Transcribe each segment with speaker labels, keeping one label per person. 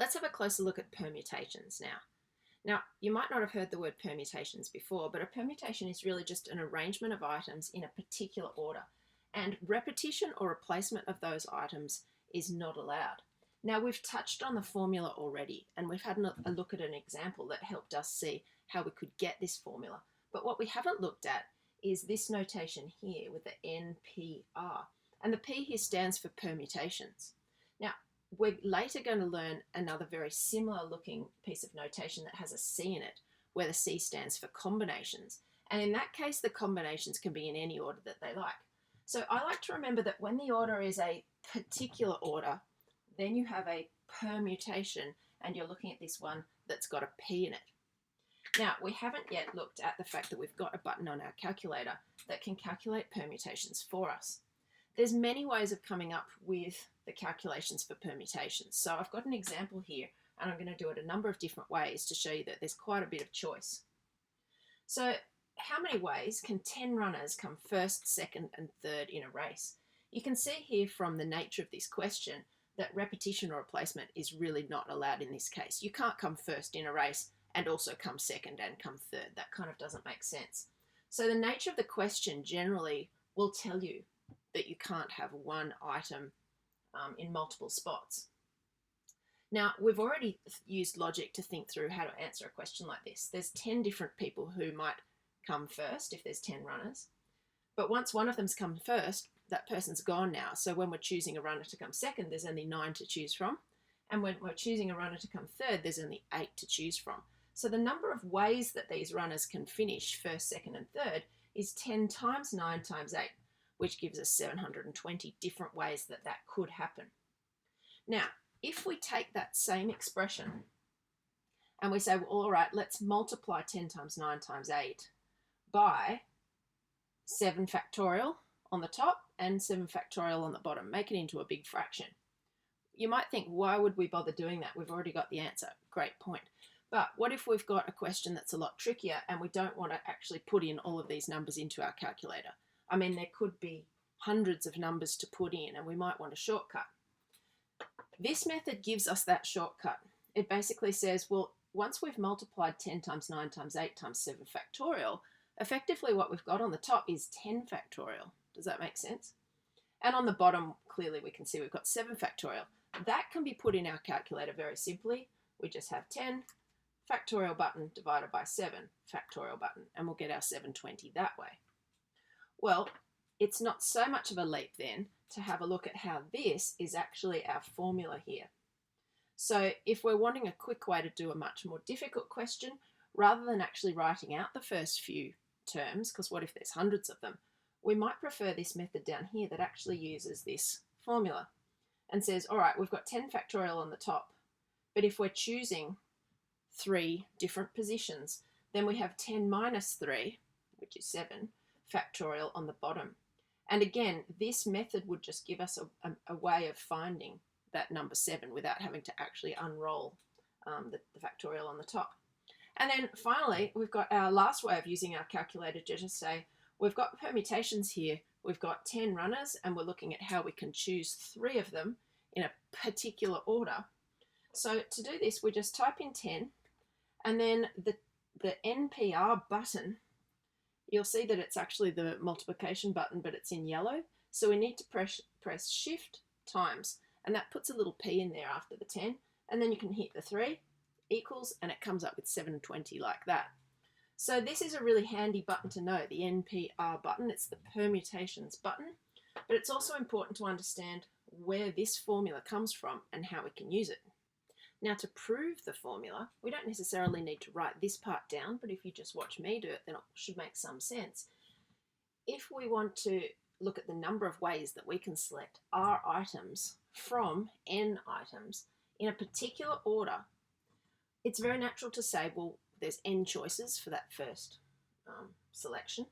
Speaker 1: Let's have a closer look at permutations now. Now, you might not have heard the word permutations before, but a permutation is really just an arrangement of items in a particular order, and repetition or replacement of those items is not allowed. Now, we've touched on the formula already, and we've had a look at an example that helped us see how we could get this formula. But what we haven't looked at is this notation here with the NPR. And the P here stands for permutations. Now, we're later going to learn another very similar looking piece of notation that has a C in it, where the C stands for combinations. And in that case, the combinations can be in any order that they like. So I like to remember that when the order is a particular order, then you have a permutation, and you're looking at this one that's got a P in it. Now, we haven't yet looked at the fact that we've got a button on our calculator that can calculate permutations for us. There's many ways of coming up with the calculations for permutations. So I've got an example here, and I'm going to do it a number of different ways to show you that there's quite a bit of choice. So how many ways can 10 runners come first, second, and third in a race? You can see here from the nature of this question that repetition or replacement is really not allowed in this case. You can't come first in a race and also come second and come third. That kind of doesn't make sense. So the nature of the question generally will tell you that you can't have one item in multiple spots. Now, we've already used logic to think through how to answer a question like this. There's 10 different people who might come first if there's 10 runners. But once one of them's come first, that person's gone now. So when we're choosing a runner to come second, there's only 9 to choose from. And when we're choosing a runner to come third, there's only 8 to choose from. So the number of ways that these runners can finish first, second, and third is 10 times 9 times 8, which gives us 720 different ways that that could happen. Now, if we take that same expression and we say, well, all right, let's multiply 10 times 9 times 8 by 7 factorial on the top and 7 factorial on the bottom, make it into a big fraction. You might think, why would we bother doing that? We've already got the answer. Great point. But what if we've got a question that's a lot trickier and we don't want to actually put in all of these numbers into our calculator? I mean, there could be hundreds of numbers to put in and we might want a shortcut. This method gives us that shortcut. It basically says, well, once we've multiplied 10 times 9 times 8 times 7 factorial, effectively what we've got on the top is 10 factorial. Does that make sense? And on the bottom, clearly we can see we've got 7 factorial. That can be put in our calculator very simply. We just have 10 factorial button divided by 7 factorial button, and we'll get our 720 that way. Well, it's not so much of a leap then to have a look at how this is actually our formula here. So if we're wanting a quick way to do a much more difficult question, rather than actually writing out the first few terms, because what if there's hundreds of them, we might prefer this method down here that actually uses this formula and says, all right, we've got 10 factorial on the top, but if we're choosing 3 different positions, then we have 10 minus 3, which is 7, factorial on the bottom. And again, this method would just give us a way of finding that number 7 without having to actually unroll the factorial on the top. And then finally, we've got our last way of using our calculator to just say, we've got permutations here, we've got 10 runners, and we're looking at how we can choose 3 of them in a particular order. So to do this, we just type in 10, and then the NPR button, you'll see that it's actually the multiplication button, but it's in yellow. So we need to press Shift times, and that puts a little P in there after the 10, and then you can hit the 3 equals, and it comes up with 720 like that. So this is a really handy button to know, the NPR button. It's the permutations button, but it's also important to understand where this formula comes from and how we can use it. Now, to prove the formula, we don't necessarily need to write this part down, but if you just watch me do it, then it should make some sense. If we want to look at the number of ways that we can select R items from N items in a particular order, it's very natural to say, well, there's N choices for that first selection.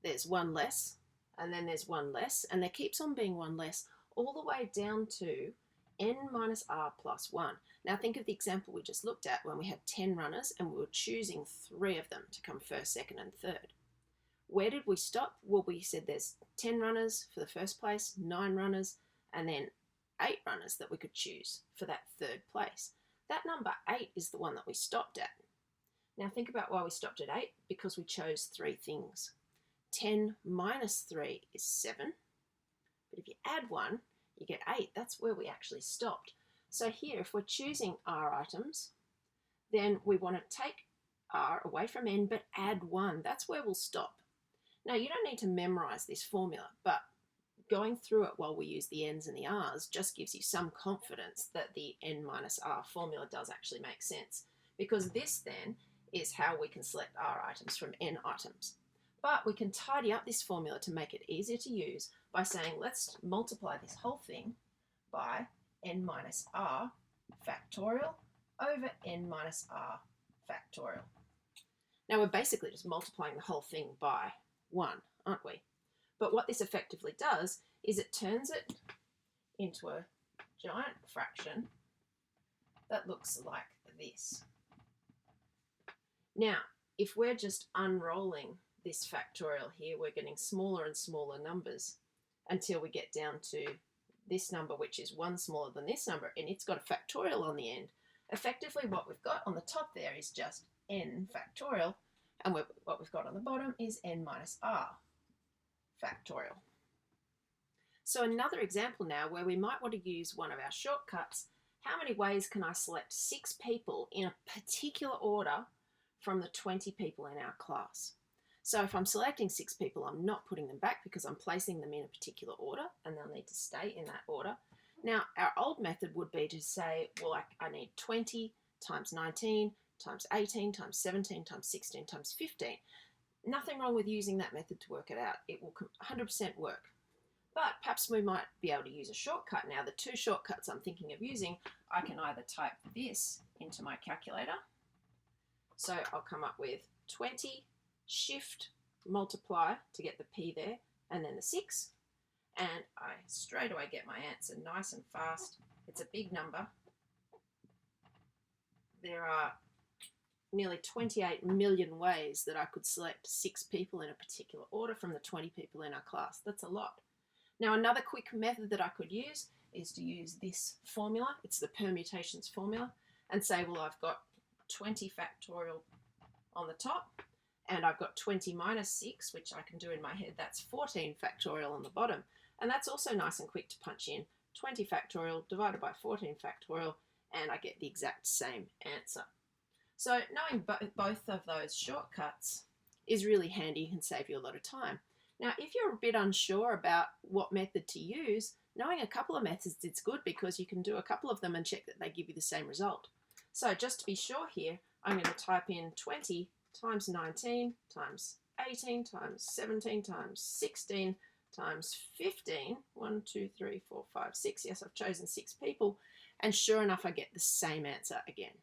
Speaker 1: There's one less, and then there's one less, and there keeps on being one less all the way down to N minus R plus 1. Now think of the example we just looked at when we had 10 runners and we were choosing 3 of them to come first, second, and third. Where did we stop? Well, we said there's 10 runners for the first place, 9 runners, and then 8 runners that we could choose for that third place. number 8 is the one that we stopped at. Now think about why we stopped at 8, because we chose 3 things. 10 minus 3 is 7, but if you add 1, you get 8. That's where we actually stopped. So here, if we're choosing R items, then we want to take R away from N, but add 1. That's where we'll stop. Now, you don't need to memorize this formula, but going through it while we use the N's and the R's just gives you some confidence that the N minus R formula does actually make sense, because this then is how we can select R items from N items. But we can tidy up this formula to make it easier to use by saying, let's multiply this whole thing by N minus R factorial over N minus R factorial. Now we're basically just multiplying the whole thing by 1, aren't we? But what this effectively does is it turns it into a giant fraction that looks like this. Now, if we're just unrolling this factorial here, we're getting smaller and smaller numbers until we get down to this number, which is 1 smaller than this number, and it's got a factorial on the end. Effectively, what we've got on the top there is just n factorial, and what we've got on the bottom is n minus r factorial. So another example now where we might want to use one of our shortcuts. How many ways can I select 6 people in a particular order from the 20 people in our class? So if I'm selecting 6 people, I'm not putting them back because I'm placing them in a particular order, and they'll need to stay in that order. Now, our old method would be to say, well, I need 20 times 19 times 18 times 17 times 16 times 15. Nothing wrong with using that method to work it out. It will 100% work. But perhaps we might be able to use a shortcut now. The 2 shortcuts I'm thinking of using, I can either type this into my calculator. So I'll come up with 20, shift, multiply to get the P there, and then the 6. And I straight away get my answer nice and fast. It's a big number. There are nearly 28 million ways that I could select 6 people in a particular order from the 20 people in our class. That's a lot. Now, another quick method that I could use is to use this formula. It's the permutations formula, and say, well, I've got 20 factorial on the top, and I've got 20 minus 6, which I can do in my head. That's 14 factorial on the bottom. And that's also nice and quick to punch in. 20 factorial divided by 14 factorial, and I get the exact same answer. So knowing both of those shortcuts is really handy and save you a lot of time. Now, if you're a bit unsure about what method to use, knowing a couple of methods is good, because you can do a couple of them and check that they give you the same result. So just to be sure here, I'm going to type in 20 times 19 times 18 times 17 times 16 times 15. 1, 2, 3, 4, 5, 6. Yes, I've chosen 6 people. And sure enough, I get the same answer again.